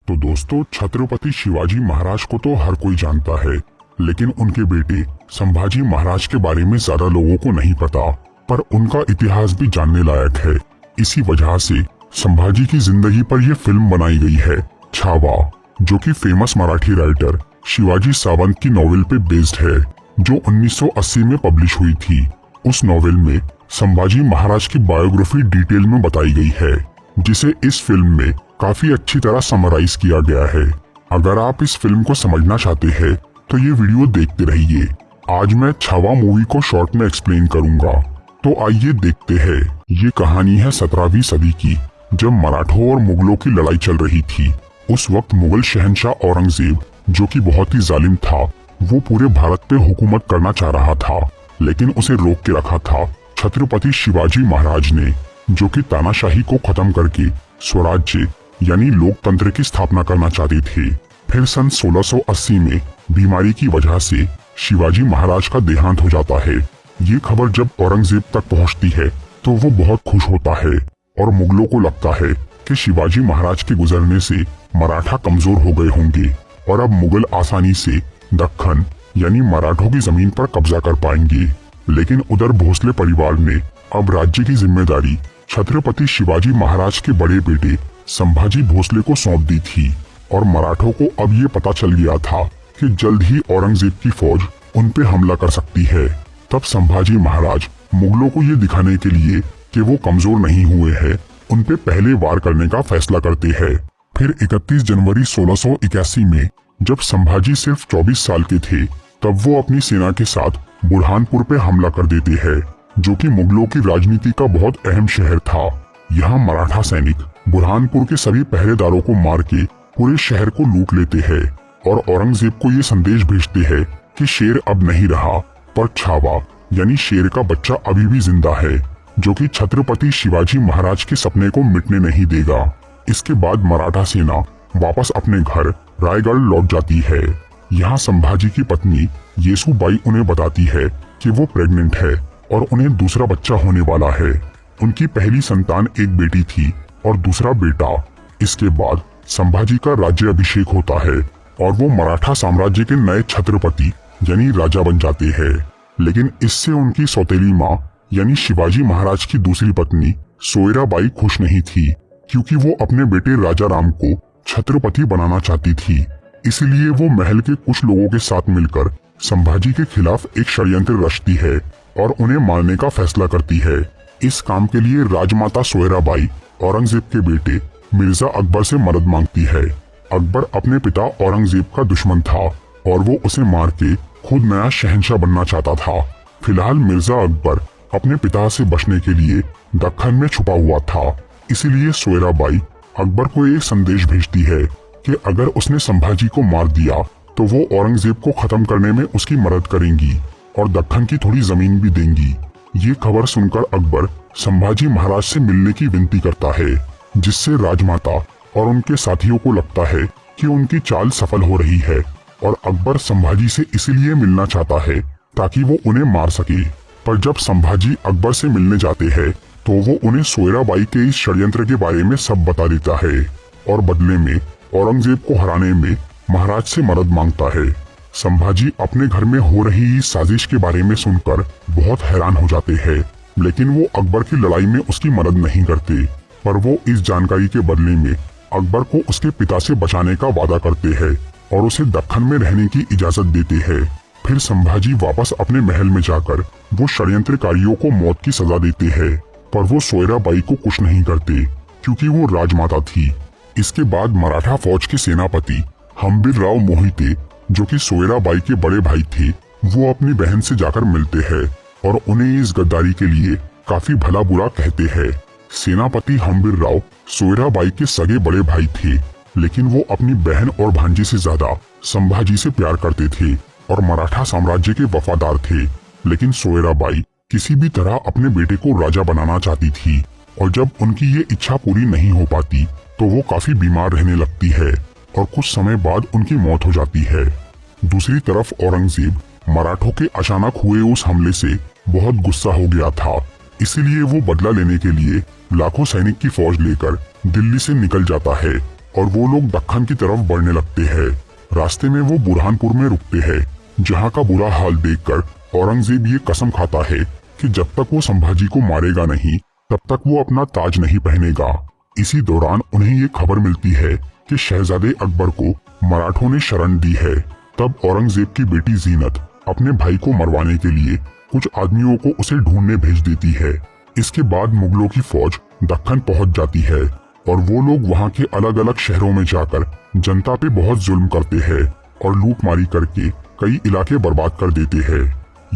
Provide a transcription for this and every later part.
तो दोस्तों, छत्रपति शिवाजी महाराज को तो हर कोई जानता है, लेकिन उनके बेटे संभाजी महाराज के बारे में ज्यादा लोगों को नहीं पता। पर उनका इतिहास भी जानने लायक है। इसी वजह से संभाजी की जिंदगी पर यह फिल्म बनाई गई है, छावा, जो कि फेमस मराठी राइटर शिवाजी सावंत की नॉवेल पे बेस्ड है, जो 1980 में पब्लिश हुई थी। उस नॉवेल में संभाजी महाराज की बायोग्राफी डिटेल में बताई गई है, जिसे इस फिल्म में काफी अच्छी तरह समराइज किया गया है। अगर आप इस फिल्म को समझना चाहते हैं तो ये वीडियो देखते रहिए। आज मैं छावा मूवी को शॉर्ट में एक्सप्लेन करूंगा। तो आइए देखते हैं। ये कहानी है 17वीं सदी की, जब मराठों और मुगलों की लड़ाई चल रही थी। उस वक्त मुगल शहंशाह औरंगजेब, जो कि बहुत ही जालिम था, वो पूरे भारत पे हुकूमत करना चाह रहा था, लेकिन उसे रोक के रखा था छत्रपति शिवाजी महाराज ने, जो कि तानाशाही को खत्म करके स्वराज्य यानी लोकतंत्र की स्थापना करना चाहते थे। फिर सन 1680 में बीमारी की वजह से शिवाजी महाराज का देहांत हो जाता है। ये खबर जब औरंगजेब तक पहुंचती है तो वो बहुत खुश होता है और मुगलों को लगता है कि शिवाजी महाराज के गुजरने से मराठा कमजोर हो गए होंगे और अब मुगल आसानी से दक्खन यानी मराठों की जमीन पर कब्जा कर पाएंगे। लेकिन उधर भोसले परिवार ने अब राज्य की जिम्मेदारी छत्रपति शिवाजी महाराज के बड़े बेटे संभाजी भोसले को सौंप दी थी और मराठों को अब ये पता चल गया था कि जल्द ही औरंगजेब की फौज उन पे हमला कर सकती है। तब संभाजी महाराज मुगलों को ये दिखाने के लिए कि वो कमजोर नहीं हुए हैं, उन पे पहले वार करने का फैसला करते हैं। फिर 31 जनवरी 1681 में जब संभाजी सिर्फ 24 साल के थे, तब वो अपनी सेना के साथ बुरहानपुर पे हमला कर देते हैं, जो कि मुगलों की राजनीति का बहुत अहम शहर था। यहाँ मराठा सैनिक बुरहानपुर के सभी पहरेदारों को मार के पूरे शहर को लूट लेते हैं और औरंगजेब को ये संदेश भेजते हैं कि शेर अब नहीं रहा, पर छावा यानी शेर का बच्चा अभी भी जिंदा है, जो कि छत्रपति शिवाजी महाराज के सपने को मिटने नहीं देगा। इसके बाद मराठा सेना वापस अपने घर रायगढ़ लौट जाती है। यहाँ संभाजी की पत्नी येसुबाई उन्हें बताती है कि वो प्रेग्नेंट है और उन्हें दूसरा बच्चा होने वाला है। उनकी पहली संतान एक बेटी थी और दूसरा बेटा। इसके बाद संभाजी का राज्य अभिषेक होता है और वो मराठा साम्राज्य के नए छत्रपति यानी राजा बन जाते हैं। लेकिन इससे उनकी सौतेली माँ यानी शिवाजी महाराज की दूसरी पत्नी सोयराबाई खुश नहीं थी, क्योंकि वो अपने बेटे राजा राम को छत्रपति बनाना चाहती थी। इसलिए वो महल के कुछ लोगों के साथ मिलकर संभाजी के खिलाफ एक षड्यंत्र रचती है और उन्हें मारने का फैसला करती है। इस काम के लिए राजमाता सोयराबाई औरंगजेब के बेटे मिर्जा अकबर से मदद मांगती है। अकबर अपने पिता औरंगजेब का दुश्मन था और वो उसे मार के खुद नया शहंशाह बनना चाहता था। फिलहाल मिर्जा अकबर अपने पिता से बचने के लिए दक्खन में छुपा हुआ था। इसीलिए सोयराबाई अकबर को एक संदेश भेजती है कि अगर उसने संभाजी को मार दिया तो वो औरंगजेब को खत्म करने में उसकी मदद करेंगी और दक्खन की थोड़ी जमीन भी देंगी। ये खबर सुनकर अकबर संभाजी महाराज से मिलने की विनती करता है, जिससे राजमाता और उनके साथियों को लगता है कि उनकी चाल सफल हो रही है और अकबर संभाजी से इसीलिए मिलना चाहता है ताकि वो उन्हें मार सके। पर जब संभाजी अकबर से मिलने जाते हैं तो वो उन्हें सोयराबाई के इस षड्यंत्र के बारे में सब बता देता है और बदले में औरंगजेब को हराने में महाराज से मदद मांगता है। संभाजी अपने घर में हो रही इस साजिश के बारे में सुनकर बहुत हैरान हो जाते हैं, लेकिन वो अकबर की लड़ाई में उसकी मदद नहीं करते। पर वो इस जानकारी के बदले में अकबर को उसके पिता से बचाने का वादा करते हैं और उसे दक्खन में रहने की इजाजत देते हैं। फिर संभाजी वापस अपने महल में जाकर वो षड्यंत्रकारियों को मौत की सजा देते हैं, पर वो सोयराबाई को कुछ नहीं करते, क्योंकि वो राजमाता थी। इसके बाद मराठा फौज के सेनापति हम्बीरराव मोहिते, जो कि सोयराबाई के बड़े भाई थे, वो अपनी बहन से जाकर मिलते हैं और उन्हें इस गद्दारी के लिए काफी भला बुरा कहते हैं। सेनापति हम्बीरराव सोयराबाई के सगे बड़े भाई थे, लेकिन वो अपनी बहन और भांजी से ज्यादा संभाजी से प्यार करते थे और मराठा साम्राज्य के वफादार थे। लेकिन सोयराबाई किसी भी तरह अपने बेटे को राजा बनाना चाहती थी और जब उनकी ये इच्छा पूरी नहीं हो पाती तो वो काफी बीमार रहने लगती है और कुछ समय बाद उनकी मौत हो जाती है। दूसरी तरफ औरंगजेब मराठों के अचानक हुए उस हमले से बहुत गुस्सा हो गया था, इसीलिए वो बदला लेने के लिए लाखों सैनिक की फौज लेकर दिल्ली से निकल जाता है और वो लोग दक्कन की तरफ बढ़ने लगते हैं। रास्ते में वो बुरहानपुर में रुकते हैं, जहाँ का बुरा हाल देखकर औरंगजेब ये कसम खाता है कि जब तक वो संभाजी को मारेगा नहीं तब तक वो अपना ताज नहीं पहनेगा। इसी दौरान उन्हें ये खबर मिलती है कि शहजादे अकबर को मराठों ने शरण दी है। तब औरंगजेब की बेटी जीनत अपने भाई को मरवाने के लिए कुछ आदमियों को उसे ढूंढने भेज देती है। इसके बाद मुगलों की फौज दक्कन पहुंच जाती है और वो लोग वहां के अलग अलग शहरों में जाकर जनता पे बहुत जुल्म करते हैं और लूटमारी करके कई इलाके बर्बाद कर देते हैं।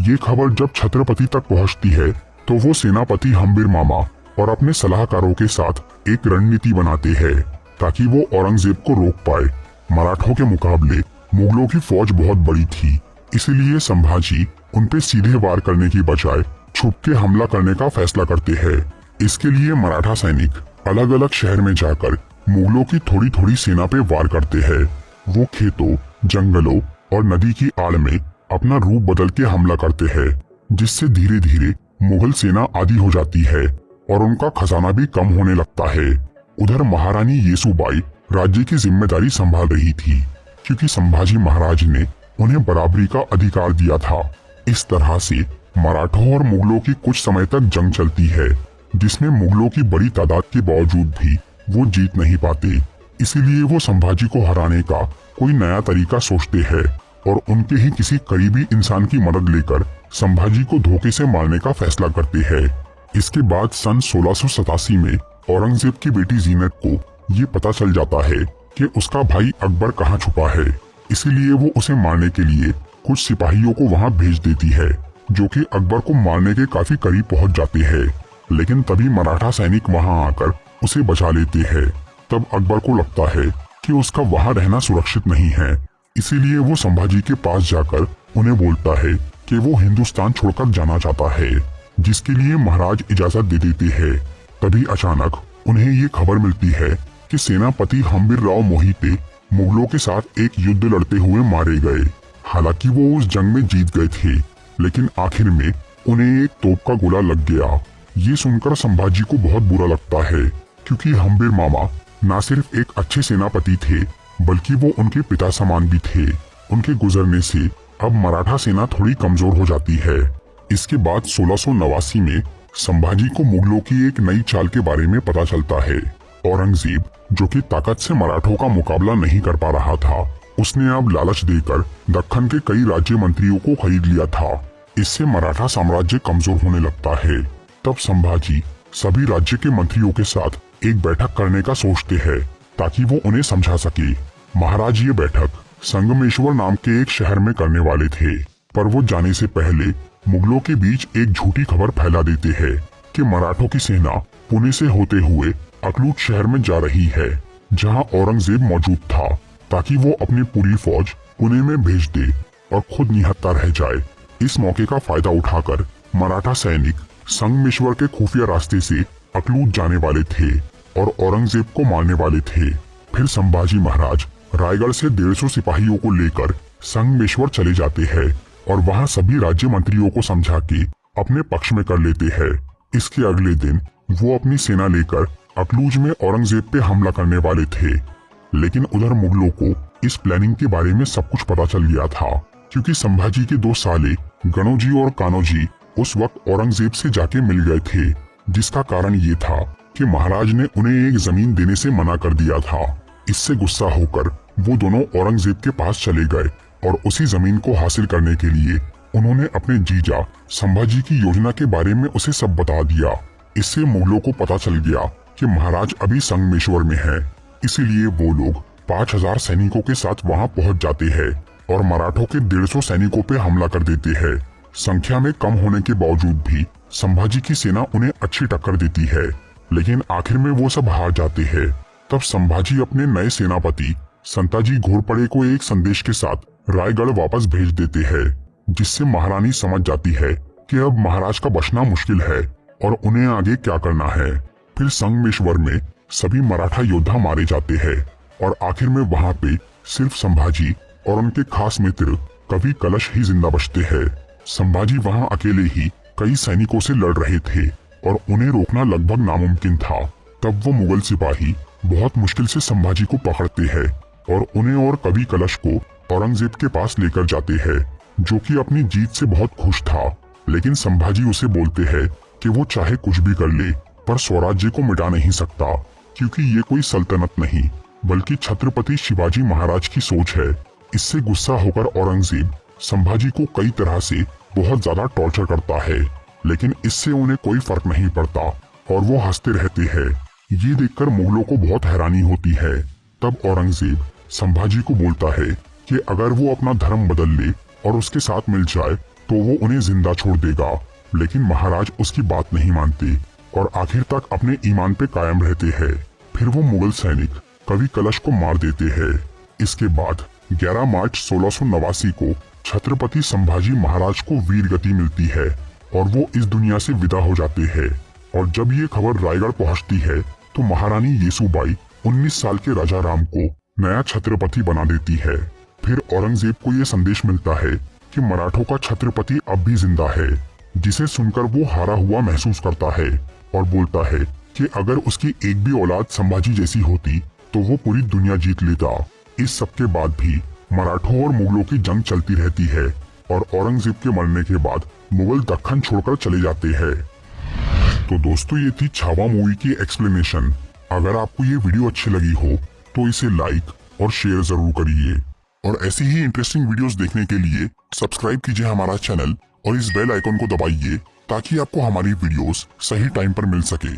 ये खबर जब छत्रपति तक पहुंचती है तो वो सेनापति हम्बीर मामा और अपने सलाहकारों के साथ एक रणनीति बनाते हैं ताकि वो औरंगजेब को रोक पाए। मराठों के मुकाबले मुगलों की फौज बहुत बड़ी थी, इसीलिए संभाजी उनपे सीधे वार करने की बजाय छुप के हमला करने का फैसला करते हैं। इसके लिए मराठा सैनिक अलग अलग शहर में जाकर मुगलों की थोड़ी थोड़ी सेना पे वार करते हैं। वो खेतों, जंगलों और नदी की आड़ में अपना रूप बदल के हमला करते हैं, जिससे धीरे धीरे मुगल सेना आधी हो जाती है और उनका खजाना भी कम होने लगता है। उधर महारानी येसुबाई राज्य की जिम्मेदारी संभाल रही थी, क्योंकि संभाजी महाराज ने उन्हें बराबरी का अधिकार दिया था। इस तरह से मराठों और मुगलों की कुछ समय तक जंग चलती है, जिसमें मुगलों की बड़ी तादाद के बावजूद भी वो जीत नहीं पाते। इसीलिए वो संभाजी को हराने का कोई नया तरीका सोचते हैं और उनके ही किसी करीबी इंसान की मदद लेकर संभाजी को धोखे से मारने का फैसला करते हैं। इसके बाद सन 1687 में औरंगजेब की बेटी जीनत को ये पता चल जाता है कि उसका भाई अकबर कहाँ छुपा है। इसीलिए वो उसे मारने के लिए कुछ सिपाहियों को वहाँ भेज देती है, जो कि अकबर को मारने के काफी करीब पहुँच जाते हैं। लेकिन तभी मराठा सैनिक वहाँ आकर उसे बचा लेते हैं। तब अकबर को लगता है कि उसका वहाँ रहना सुरक्षित नहीं है, इसीलिए वो संभाजी के पास जाकर उन्हें बोलता है कि वो हिंदुस्तान छोड़कर जाना चाहता है, जिसके लिए महाराज इजाजत दे देते हैं। तभी अचानक उन्हें ये खबर मिलती है कि सेनापति हम्बीर राव मोहिते मुगलों के साथ एक युद्ध लड़ते हुए मारे गए। हालांकि वो उस जंग में जीत गए थे, लेकिन आखिर में उन्हें एक तोप का गोला लग गया। ये सुनकर संभाजी को बहुत बुरा लगता है, क्योंकि हम्बीर मामा न सिर्फ एक अच्छे सेनापति थे, बल्कि वो उनके पिता समान भी थे। उनके गुजरने से अब मराठा सेना थोड़ी कमजोर हो जाती है। इसके बाद 1689 में संभाजी को मुगलों की एक नई चाल के बारे में पता चलता है। औरंगजेब, जो कि ताकत से मराठों का मुकाबला नहीं कर पा रहा था, उसने अब लालच देकर दक्कन के कई राज्य मंत्रियों को खरीद लिया था। इससे मराठा साम्राज्य कमजोर होने लगता है। तब संभाजी सभी राज्य के मंत्रियों के साथ एक बैठक करने का सोचते हैं, ताकि वो उन्हें समझा सके। महाराज ये बैठक संगमेश्वर नाम के एक शहर में करने वाले थे, पर वो जाने से पहले मुगलों के बीच एक झूठी खबर फैला देते हैं कि मराठों की सेना पुणे से होते हुए अकलूज शहर में जा रही है, जहां औरंगजेब मौजूद था, ताकि वो अपनी पूरी फौज पुणे में भेज दे और खुद निहत्था रह जाए। इस मौके का फायदा उठाकर मराठा सैनिक संगमेश्वर के खुफिया रास्ते से अकलूज जाने वाले थे और औरंगजेब को मारने वाले थे। फिर संभाजी महाराज रायगढ़ से 150 सिपाहियों को लेकर संगमेश्वर चले जाते हैं और वहां सभी राज्य मंत्रियों को समझा के अपने पक्ष में कर लेते हैं। इसके अगले दिन वो अपनी सेना लेकर अकलूज में औरंगजेब पे हमला करने वाले थे, लेकिन उधर मुगलों को इस प्लानिंग के बारे में सब कुछ पता चल गया था, क्योंकि संभाजी के 2 साले गणोजी और कान्होजी उस वक्त औरंगजेब से जाके मिल गए थे, जिसका कारण ये था कि महाराज ने उन्हें एक जमीन देने से मना कर दिया था। इससे गुस्सा होकर वो दोनों औरंगजेब के पास चले गए और उसी जमीन को हासिल करने के लिए उन्होंने अपने जीजा संभाजी की योजना के बारे में उसे सब बता दिया। इससे मुगलों को पता चल गया कि महाराज अभी संगमेश्वर में है, इसीलिए वो लोग 5000 सैनिकों के साथ वहां पहुंच जाते हैं और मराठों के 150 सैनिकों पे हमला कर देते हैं। संख्या में कम होने के बावजूद भी संभाजी की सेना उन्हें अच्छी टक्कर देती है, लेकिन आखिर में वो सब हार जाते हैं। तब संभाजी अपने नए सेनापति संताजी घोरपड़े को एक संदेश के साथ रायगढ़ वापस भेज देते हैं, जिससे महारानी समझ जाती है कि अब महाराज का बचना मुश्किल है और उन्हें आगे क्या करना है। फिर संगमेश्वर में सभी मराठा योद्धा मारे जाते हैं और आखिर में वहां पे सिर्फ संभाजी और उनके खास मित्र कवि कलश ही जिंदा बचते हैं। संभाजी वहां अकेले ही कई सैनिकों से लड़ रहे थे और उन्हें रोकना लगभग नामुमकिन था। तब वो मुगल सिपाही बहुत मुश्किल से संभाजी को पकड़ते हैं और उन्हें और कवि कलश को औरंगजेब के पास लेकर जाते हैं, जो कि अपनी जीत से बहुत खुश था। लेकिन संभाजी उसे बोलते हैं कि वो चाहे कुछ भी कर ले पर स्वराज्य को मिटा नहीं सकता, क्योंकि ये कोई सल्तनत नहीं बल्कि छत्रपति शिवाजी महाराज की सोच है। इससे गुस्सा होकर औरंगजेब संभाजी को कई तरह से बहुत ज्यादा टॉर्चर करता है, लेकिन इससे उन्हें कोई फर्क नहीं पड़ता और वो हंसते रहते हैं। ये देखकर मुगलों को बहुत हैरानी होती है। तब औरंगजेब संभाजी को बोलता है कि अगर वो अपना धर्म बदल ले और उसके साथ मिल जाए तो वो उन्हें जिंदा छोड़ देगा। लेकिन महाराज उसकी बात नहीं मानते और आखिर तक अपने ईमान पे कायम रहते हैं। फिर वो मुगल सैनिक कवि कलश को मार देते हैं। इसके बाद 11 मार्च 1689 को छत्रपति संभाजी महाराज को वीर गति मिलती है और वो इस दुनिया से विदा हो जाते हैं। और जब ये खबर रायगढ़ पहुंचती है तो महारानी येसुबाई 19 साल के राजा राम को नया छत्रपति बना देती है। फिर औरंगजेब को ये संदेश मिलता है कि मराठों का छत्रपति अब भी जिंदा है, जिसे सुनकर वो हारा हुआ महसूस करता है और बोलता है कि अगर उसकी एक भी औलाद संभाजी जैसी होती तो वो पूरी दुनिया जीत लेता। इस सब के बाद भी मराठों और मुगलों की जंग चलती रहती है और औरंगजेब के मरने के बाद मुगल दक्कन छोड़कर चले जाते हैं। तो दोस्तों, ये थी छावा मूवी की एक्सप्लेनेशन। अगर आपको ये वीडियो अच्छी लगी हो तो इसे लाइक और शेयर जरूर करिए और ऐसी ही इंटरेस्टिंग वीडियोस देखने के लिए सब्सक्राइब कीजिए हमारा चैनल और इस बेल आइकन को दबाइए ताकि आपको हमारी वीडियोस सही टाइम पर मिल सके।